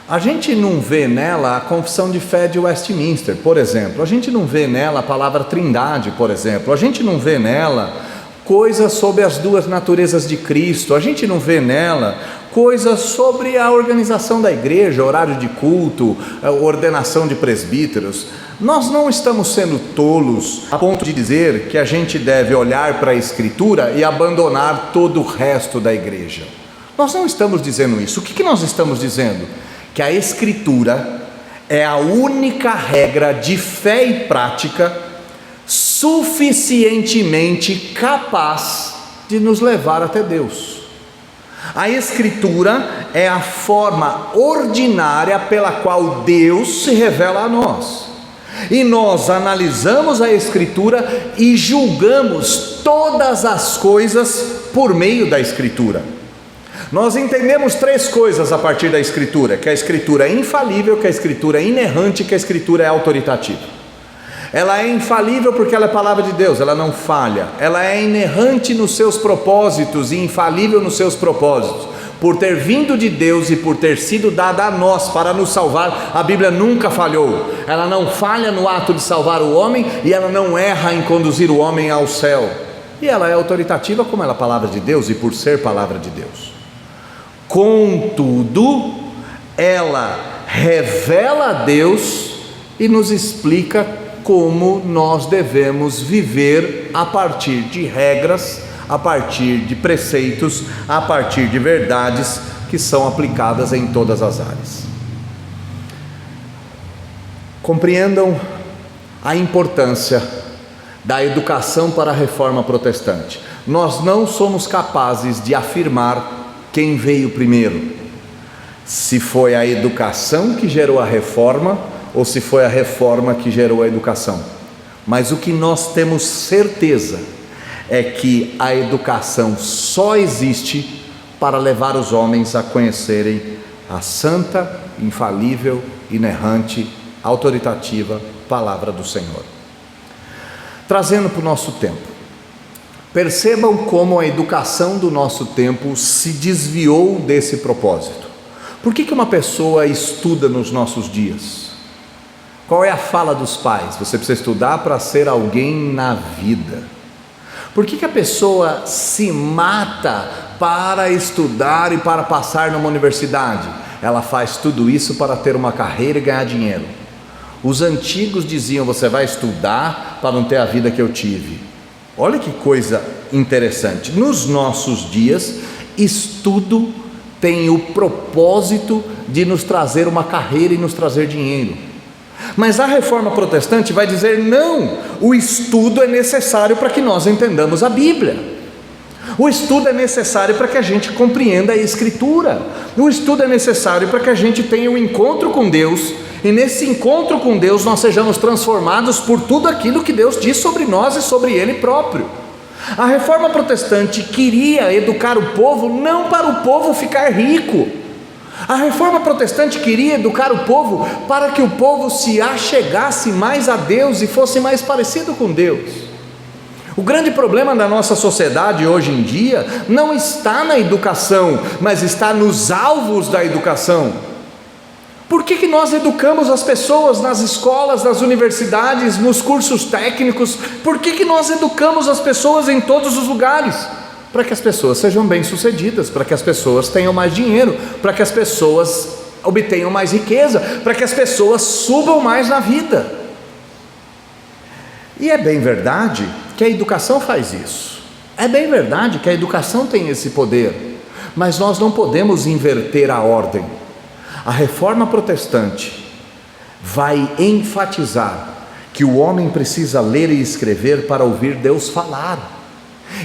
a gente não vê nela a confissão de fé de Westminster, por exemplo. A gente não vê nela a palavra Trindade, por exemplo. A gente não vê nela coisas sobre as 2 naturezas de Cristo. A gente não vê nela coisas sobre a organização da igreja, horário de culto, ordenação de presbíteros. Nós não estamos sendo tolos a ponto de dizer que a gente deve olhar para a Escritura e abandonar todo o resto da igreja. Nós não estamos dizendo isso. O que nós estamos dizendo? Que a Escritura é a única regra de fé e prática suficientemente capaz de nos levar até Deus. A Escritura é a forma ordinária pela qual Deus se revela a nós. E nós analisamos a Escritura e julgamos todas as coisas por meio da Escritura. Nós entendemos 3 coisas a partir da Escritura: que a Escritura é infalível, que a Escritura é inerrante, que a Escritura é autoritativa. Ela é infalível porque ela é palavra de Deus, ela não falha. Ela é inerrante nos seus propósitos e infalível nos seus propósitos. Por ter vindo de Deus e por ter sido dada a nós para nos salvar, a Bíblia nunca falhou. Ela não falha no ato de salvar o homem e ela não erra em conduzir o homem ao céu. E ela é autoritativa como ela é palavra de Deus e por ser palavra de Deus. Contudo, ela revela a Deus e nos explica como nós devemos viver a partir de regras, a partir de preceitos, a partir de verdades que são aplicadas em todas as áreas. Compreendam a importância da educação para a reforma protestante. Nós não somos capazes de afirmar quem veio primeiro, se foi a educação que gerou a reforma ou se foi a reforma que gerou a educação. Mas o que nós temos certeza é que a educação só existe para levar os homens a conhecerem a santa, infalível, inerrante, autoritativa palavra do Senhor. Trazendo para o nosso tempo, percebam como a educação do nosso tempo se desviou desse propósito. Por que uma pessoa estuda nos nossos dias? Qual é a fala dos pais? Você precisa estudar para ser alguém na vida. Por que a pessoa se mata para estudar e para passar numa universidade? Ela faz tudo isso para ter uma carreira e ganhar dinheiro. Os antigos diziam: você vai estudar para não ter a vida que eu tive. Olha que coisa interessante. Nos nossos dias, estudo tem o propósito de nos trazer uma carreira e nos trazer dinheiro. Mas a reforma protestante vai dizer: não, o estudo é necessário para que nós entendamos a Bíblia. O estudo é necessário para que a gente compreenda a Escritura. O estudo é necessário para que a gente tenha um encontro com Deus, e nesse encontro com Deus nós sejamos transformados por tudo aquilo que Deus diz sobre nós e sobre Ele próprio. A reforma protestante queria educar o povo não para o povo ficar rico. A reforma protestante queria educar o povo para que o povo se achegasse mais a Deus e fosse mais parecido com Deus. O grande problema da nossa sociedade hoje em dia não está na educação, mas está nos alvos da educação. Por que nós educamos as pessoas nas escolas, nas universidades, nos cursos técnicos? Por que nós educamos as pessoas em todos os lugares? para que as pessoas sejam bem-sucedidas, para que as pessoas tenham mais dinheiro, para que as pessoas obtenham mais riqueza, para que as pessoas subam mais na vida. E é bem verdade que a educação faz isso. É bem verdade que a educação tem esse poder, mas nós não podemos inverter a ordem. A reforma protestante vai enfatizar que o homem precisa ler e escrever para ouvir Deus falar,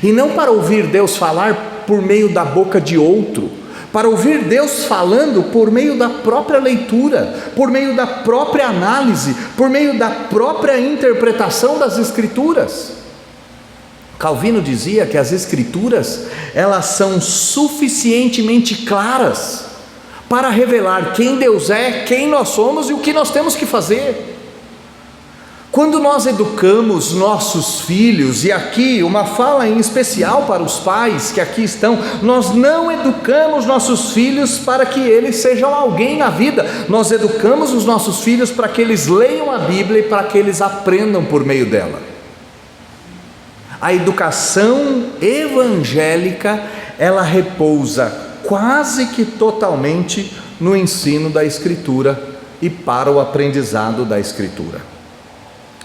e não para ouvir Deus falar por meio da boca de outro, para ouvir Deus falando por meio da própria leitura, por meio da própria análise, por meio da própria interpretação das Escrituras. Calvino dizia que as Escrituras, elas são suficientemente claras para revelar quem Deus é, quem nós somos e o que nós temos que fazer. Quando nós educamos nossos filhos, e aqui uma fala em especial para os pais que aqui estão, nós não educamos nossos filhos para que eles sejam alguém na vida, nós educamos os nossos filhos para que eles leiam a Bíblia e para que eles aprendam por meio dela. A educação evangélica, ela repousa quase que totalmente no ensino da Escritura e para o aprendizado da Escritura.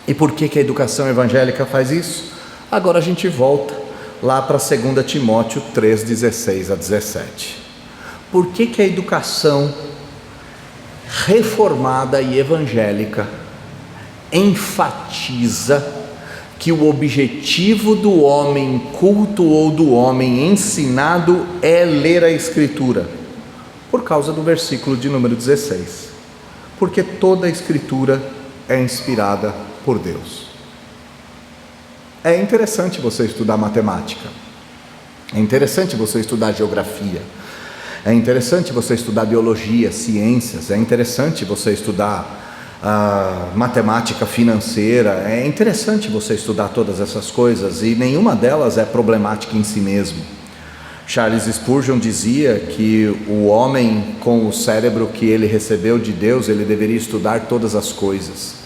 E por que a educação evangélica faz isso? Agora a gente volta lá para 2 Timóteo 3, 16 a 17. Por que a educação reformada e evangélica enfatiza que o objetivo do homem culto ou do homem ensinado é ler a Escritura? Por causa do versículo de número 16. Porque toda a Escritura é inspirada por Deus. É interessante você estudar matemática, é interessante você estudar geografia, é interessante você estudar biologia, ciências, é interessante você estudar matemática financeira, é interessante você estudar todas essas coisas, e nenhuma delas é problemática em si mesmo. Charles Spurgeon dizia que o homem, com o cérebro que ele recebeu de Deus, ele deveria estudar todas as coisas.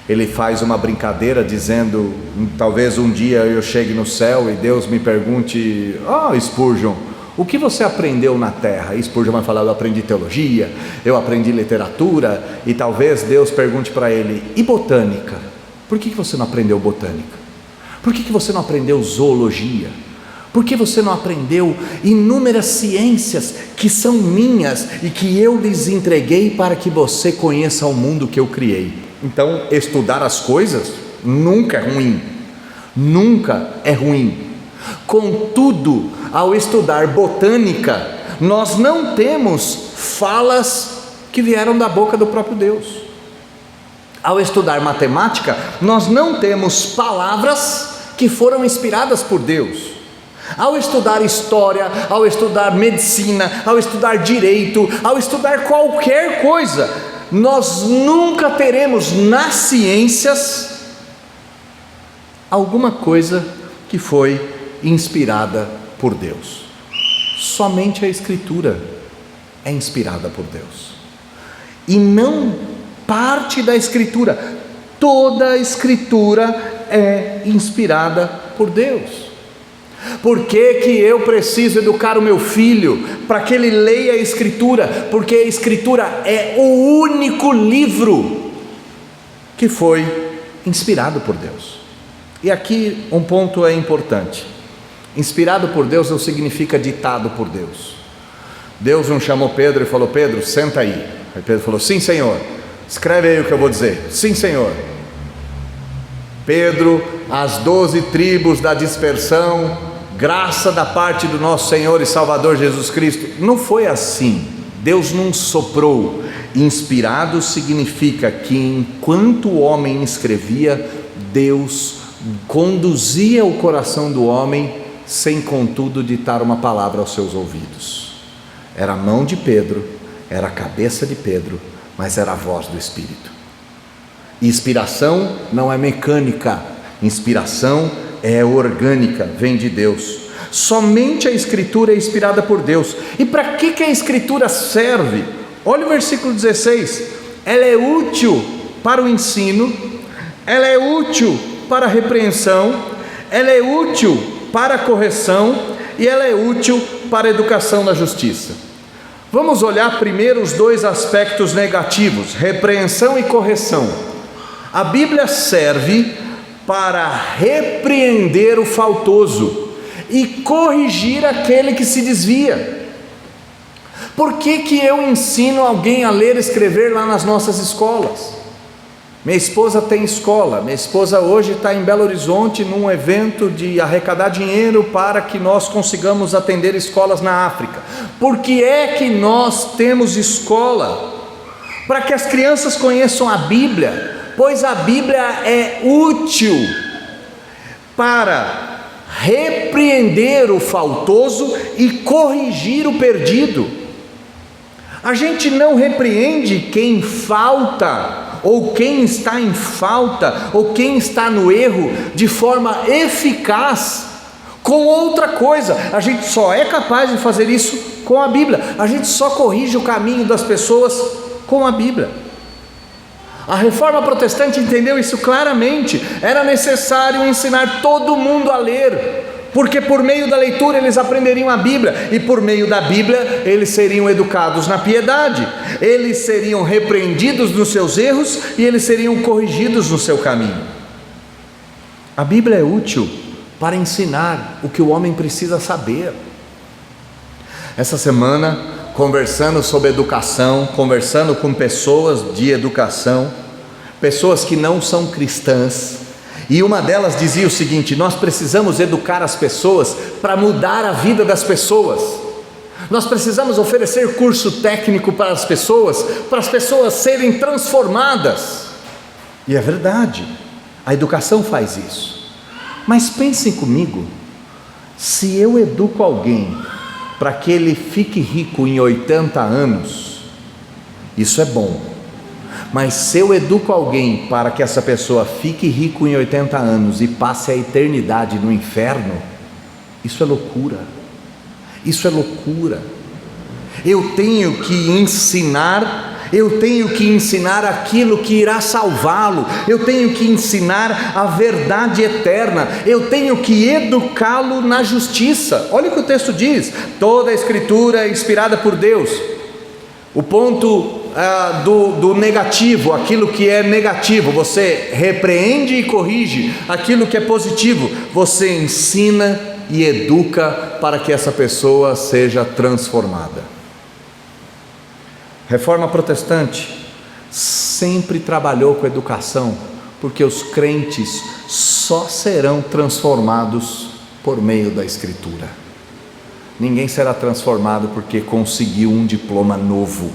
Ele faz uma brincadeira dizendo, talvez um dia eu chegue no céu e Deus me pergunte: Spurgeon, o que você aprendeu na terra? E Spurgeon vai falar: eu aprendi teologia, eu aprendi literatura. E talvez Deus pergunte para ele: e botânica? Por que você não aprendeu botânica? Por que você não aprendeu zoologia? Por que você não aprendeu inúmeras ciências que são minhas e que eu lhes entreguei para que você conheça o mundo que eu criei? Então, estudar as coisas nunca é ruim, nunca é ruim. Contudo, ao estudar botânica, nós não temos falas que vieram da boca do próprio Deus. Ao estudar matemática, nós não temos palavras que foram inspiradas por Deus. Ao estudar história, ao estudar medicina, ao estudar direito, ao estudar qualquer coisa, nós nunca teremos nas ciências alguma coisa que foi inspirada por Deus. Somente a Escritura é inspirada por Deus, e não parte da Escritura, toda a Escritura é inspirada por Deus. Por que eu preciso educar o meu filho? Para que ele leia a Escritura, porque a Escritura é o único livro que foi inspirado por Deus. E aqui um ponto é importante: inspirado por Deus não significa ditado por Deus. Deus não chamou Pedro e falou: Pedro, senta aí. Aí Pedro falou: sim, Senhor. Escreve aí o que eu vou dizer. Sim, Senhor. Pedro, as 12 tribos da dispersão, graça da parte do nosso Senhor e Salvador Jesus Cristo. Não foi assim. Deus não soprou. Inspirado significa que enquanto o homem escrevia, Deus conduzia o coração do homem, sem contudo ditar uma palavra aos seus ouvidos. Era a mão de Pedro, era a cabeça de Pedro, mas era a voz do Espírito. Inspiração não é mecânica, inspiração é orgânica, vem de Deus. Somente a Escritura é inspirada por Deus. E para que a Escritura serve? Olha o versículo 16: ela é útil para o ensino, ela é útil para a repreensão, ela é útil para a correção e ela é útil para a educação na justiça. Vamos olhar primeiro os dois aspectos negativos, repreensão e correção. A Bíblia serve para repreender o faltoso e corrigir aquele que se desvia. Por que eu ensino alguém a ler e escrever lá nas nossas escolas? Minha esposa tem escola, minha esposa hoje está em Belo Horizonte num evento de arrecadar dinheiro para que nós consigamos atender escolas na África. Por que é que nós temos escola? Para que as crianças conheçam a Bíblia, pois a Bíblia é útil para repreender o faltoso e corrigir o perdido. A gente não repreende quem falta, ou quem está em falta, ou quem está no erro, de forma eficaz, com outra coisa. A gente só é capaz de fazer isso com a Bíblia. A gente só corrige o caminho das pessoas com a Bíblia. A Reforma Protestante entendeu isso claramente. Era necessário ensinar todo mundo a ler, porque por meio da leitura eles aprenderiam a Bíblia, e por meio da Bíblia eles seriam educados na piedade, eles seriam repreendidos nos seus erros e eles seriam corrigidos no seu caminho. A Bíblia é útil para ensinar o que o homem precisa saber. Essa semana, conversando sobre educação, conversando com pessoas de educação, pessoas que não são cristãs, e uma delas dizia o seguinte: nós precisamos educar as pessoas para mudar a vida das pessoas. Nós precisamos oferecer curso técnico para as pessoas serem transformadas. E é verdade, a educação faz isso. Mas pensem comigo, se eu educo alguém para que ele fique rico em 80 anos, isso é bom. Mas se eu educo alguém para que essa pessoa fique rico em 80 anos e passe a eternidade no inferno, isso é loucura. Isso é loucura. Eu tenho que ensinar aquilo que irá salvá-lo, eu tenho que ensinar a verdade eterna, eu tenho que educá-lo na justiça. Olha o que o texto diz: toda a Escritura é inspirada por Deus. O ponto do negativo, aquilo que é negativo, você repreende e corrige. Aquilo que é positivo, você ensina e educa para que essa pessoa seja transformada. Reforma Protestante sempre trabalhou com educação, porque os crentes só serão transformados por meio da Escritura. Ninguém será transformado porque conseguiu um diploma novo.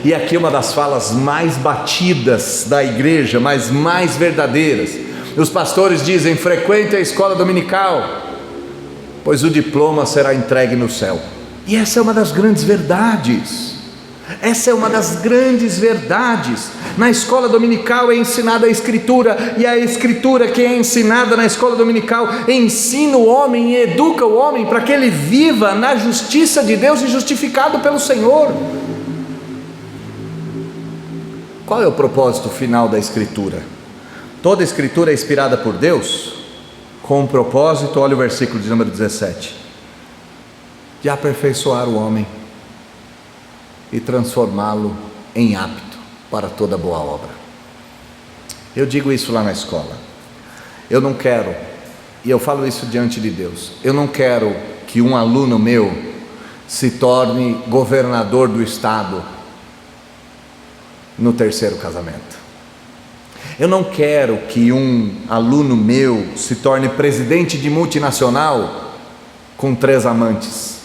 E aqui uma das falas mais batidas da igreja, mas mais verdadeiras. Os pastores dizem: frequente a escola dominical, pois o diploma será entregue no céu. E essa é uma das grandes verdades. Essa é uma das grandes verdades. Na escola dominical é ensinada a Escritura, e a Escritura que é ensinada na escola dominical ensina o homem e educa o homem para que ele viva na justiça de Deus e justificado pelo Senhor. Qual é o propósito final da Escritura? Toda a Escritura é inspirada por Deus com um propósito. Olha o versículo de número 17: de aperfeiçoar o homem e transformá-lo em apto para toda boa obra. Eu digo isso lá na escola. Eu não quero, e eu falo isso diante de Deus, eu não quero que um aluno meu se torne governador do estado no terceiro casamento. Eu não quero que um aluno meu se torne presidente de multinacional com 3 amantes.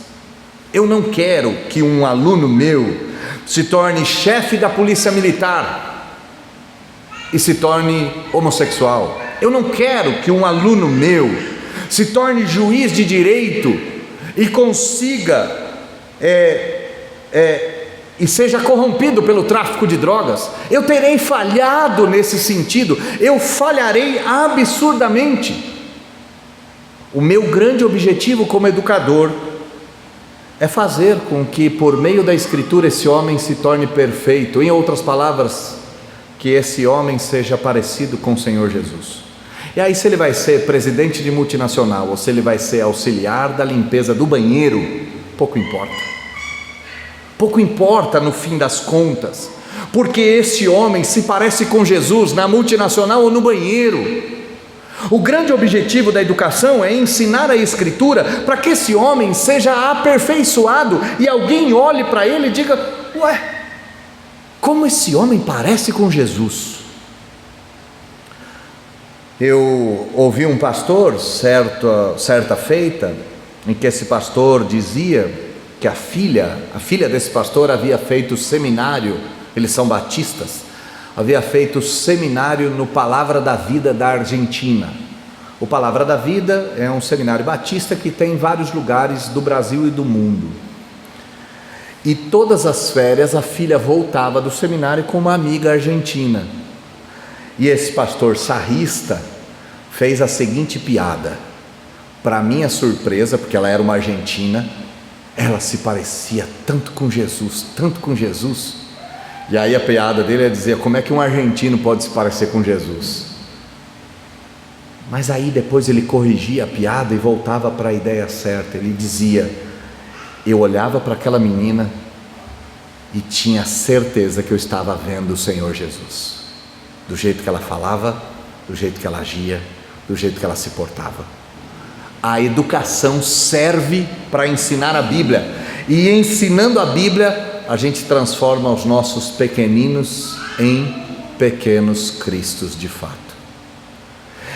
Eu não quero que um aluno meu se torne chefe da polícia militar e se torne homossexual. Eu não quero que um aluno meu se torne juiz de direito e consiga e seja corrompido pelo tráfico de drogas. Eu terei falhado nesse sentido, eu falharei absurdamente. O meu grande objetivo como educador é fazer com que por meio da Escritura esse homem se torne perfeito. Em outras palavras, que esse homem seja parecido com o Senhor Jesus. E aí, se ele vai ser presidente de multinacional ou se ele vai ser auxiliar da limpeza do banheiro, pouco importa. Pouco importa no fim das contas, porque esse homem se parece com Jesus na multinacional ou no banheiro. O grande objetivo da educação é ensinar a Escritura para que esse homem seja aperfeiçoado e alguém olhe para ele e diga: ué, como esse homem parece com Jesus. Eu ouvi um pastor, certa feita, em que esse pastor dizia que a filha desse pastor havia feito seminário, eles são batistas, havia feito seminário no Palavra da Vida da Argentina. O Palavra da Vida é um seminário batista que tem em vários lugares do Brasil e do mundo. E todas as férias a filha voltava do seminário com uma amiga argentina. E esse pastor sarrista fez a seguinte piada. Para minha surpresa, porque ela era uma argentina, ela se parecia tanto com Jesus, tanto com Jesus. E aí a piada dele dizia: como é que um argentino pode se parecer com Jesus? Mas aí depois ele corrigia a piada e voltava para a ideia certa. Ele dizia: eu olhava para aquela menina e tinha certeza que eu estava vendo o Senhor Jesus, do jeito que ela falava, do jeito que ela agia, do jeito que ela se portava. A educação serve para ensinar a Bíblia, e ensinando a Bíblia a gente transforma os nossos pequeninos em pequenos cristos de fato.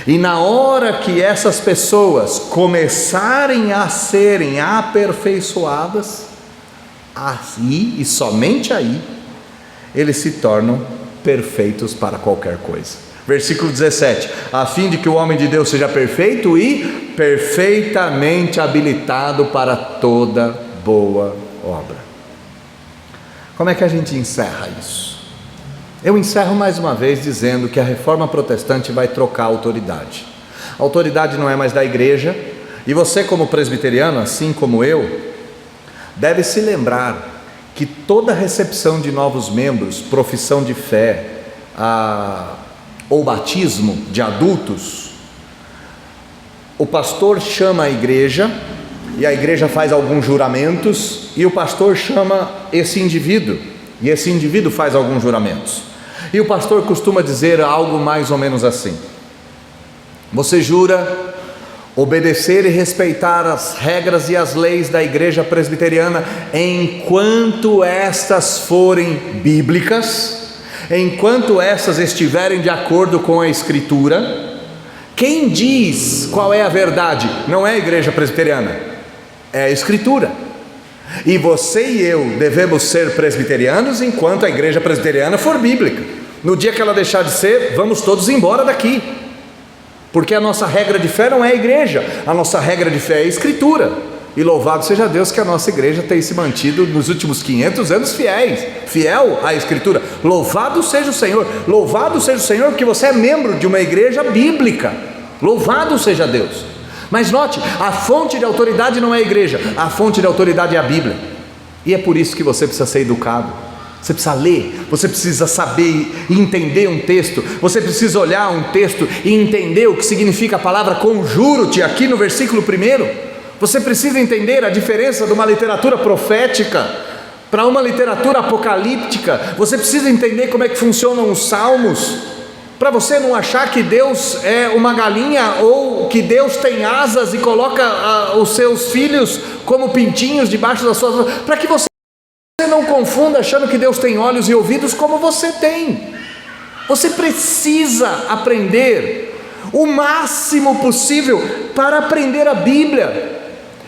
E na hora que essas pessoas começarem a serem aperfeiçoadas, aí e somente aí eles se tornam perfeitos para qualquer coisa. Versículo 17: a fim de que o homem de Deus seja perfeito e perfeitamente habilitado para toda boa obra. Como é que a gente encerra isso? Eu encerro mais uma vez dizendo que a reforma protestante vai trocar a autoridade. A autoridade não é mais da igreja, e você, como presbiteriano, assim como eu, deve se lembrar que toda recepção de novos membros, profissão de fé, ou batismo de adultos, o pastor chama a igreja, e a igreja faz alguns juramentos, e o pastor chama esse indivíduo, e esse indivíduo faz alguns juramentos. E o pastor costuma dizer algo mais ou menos assim: você jura obedecer e respeitar as regras e as leis da igreja presbiteriana enquanto estas forem bíblicas, enquanto essas estiverem de acordo com a Escritura. Quem diz qual é a verdade não é a igreja presbiteriana, é a Escritura. E você e eu devemos ser presbiterianos enquanto a igreja presbiteriana for bíblica. No dia que ela deixar de ser, vamos todos embora daqui, porque a nossa regra de fé não é a igreja, a nossa regra de fé é a Escritura. E louvado seja Deus que a nossa igreja tem se mantido nos últimos 500 anos fiel à Escritura. Louvado seja o Senhor que você é membro de uma igreja bíblica. Louvado seja Deus. Mas note, a fonte de autoridade não é a igreja, a fonte de autoridade é a Bíblia. E é por isso que você precisa ser educado, você precisa ler, você precisa saber e entender um texto, você precisa olhar um texto e entender o que significa a palavra conjuro-te aqui no versículo 1. Você precisa entender a diferença de uma literatura profética para uma literatura apocalíptica. Você precisa entender como é que funcionam os salmos, para você não achar que Deus é uma galinha, ou que Deus tem asas e coloca os seus filhos como pintinhos debaixo das suas asas, para que você não confunda achando que Deus tem olhos e ouvidos como você tem. Você precisa aprender o máximo possível para aprender a Bíblia.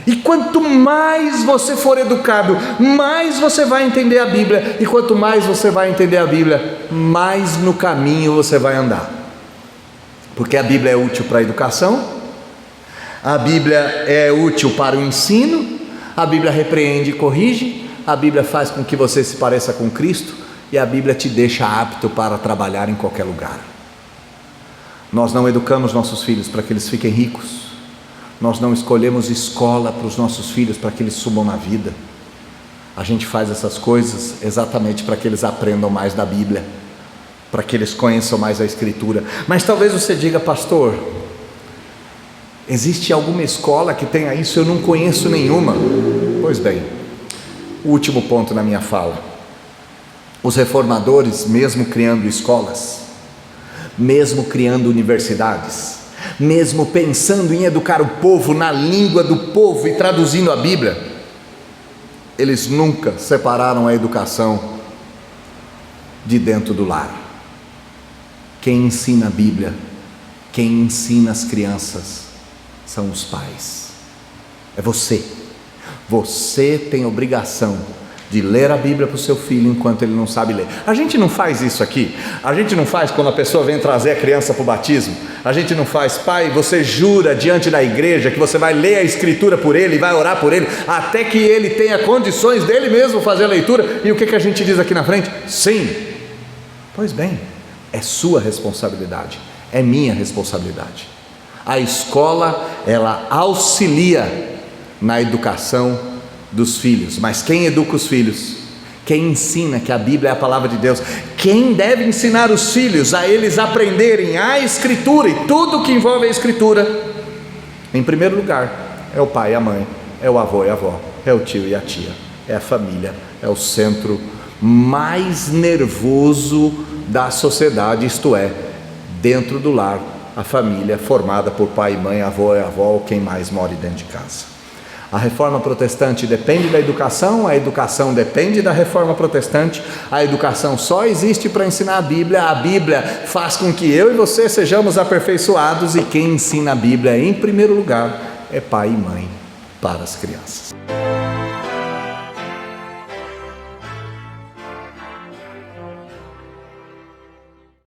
E quanto mais você for educado, mais você vai entender a Bíblia. E quanto mais você vai entender a Bíblia, mais no caminho você vai andar. Porque a Bíblia é útil para a educação, a Bíblia é útil para o ensino, a Bíblia repreende e corrige, a Bíblia faz com que você se pareça com Cristo, e a Bíblia te deixa apto para trabalhar em qualquer lugar. Nós não educamos nossos filhos para que eles fiquem ricos. Nós não escolhemos escola para os nossos filhos para que eles subam na vida. A gente faz essas coisas exatamente para que eles aprendam mais da Bíblia, para que eles conheçam mais a Escritura. Mas talvez você diga: pastor, Existe alguma escola que tenha isso? Eu não conheço nenhuma. Pois bem, o último ponto na minha fala: os reformadores, mesmo criando escolas, mesmo criando universidades, mesmo pensando em educar o povo na língua do povo e traduzindo a Bíblia, eles nunca separaram a educação de dentro do lar. Quem ensina a Bíblia, quem ensina as crianças, são os pais. É você. Você tem obrigação de ler a Bíblia para o seu filho enquanto ele não sabe ler. A gente não faz isso aqui. A gente não faz quando a pessoa vem trazer a criança para o batismo. A gente não faz: pai, você jura diante da igreja que você vai ler a escritura por ele e vai orar por ele até que ele tenha condições dele mesmo fazer a leitura. E o que a gente diz aqui na frente? Sim. Pois bem, é sua responsabilidade, é minha responsabilidade. A escola, ela auxilia na educação dos filhos, mas quem educa os filhos? Quem ensina que a Bíblia é a palavra de Deus? Quem deve ensinar os filhos a eles aprenderem a Escritura e tudo que envolve a Escritura? Em primeiro lugar, é o pai e a mãe, é o avô e a avó, é o tio e a tia, é a família, é o centro mais nervoso da sociedade, isto é, dentro do lar, a família formada por pai e mãe, avô e avó, ou quem mais mora dentro de casa. A reforma protestante depende da educação, a educação depende da reforma protestante, a educação só existe para ensinar a Bíblia faz com que eu e você sejamos aperfeiçoados, e quem ensina a Bíblia em primeiro lugar é pai e mãe para as crianças.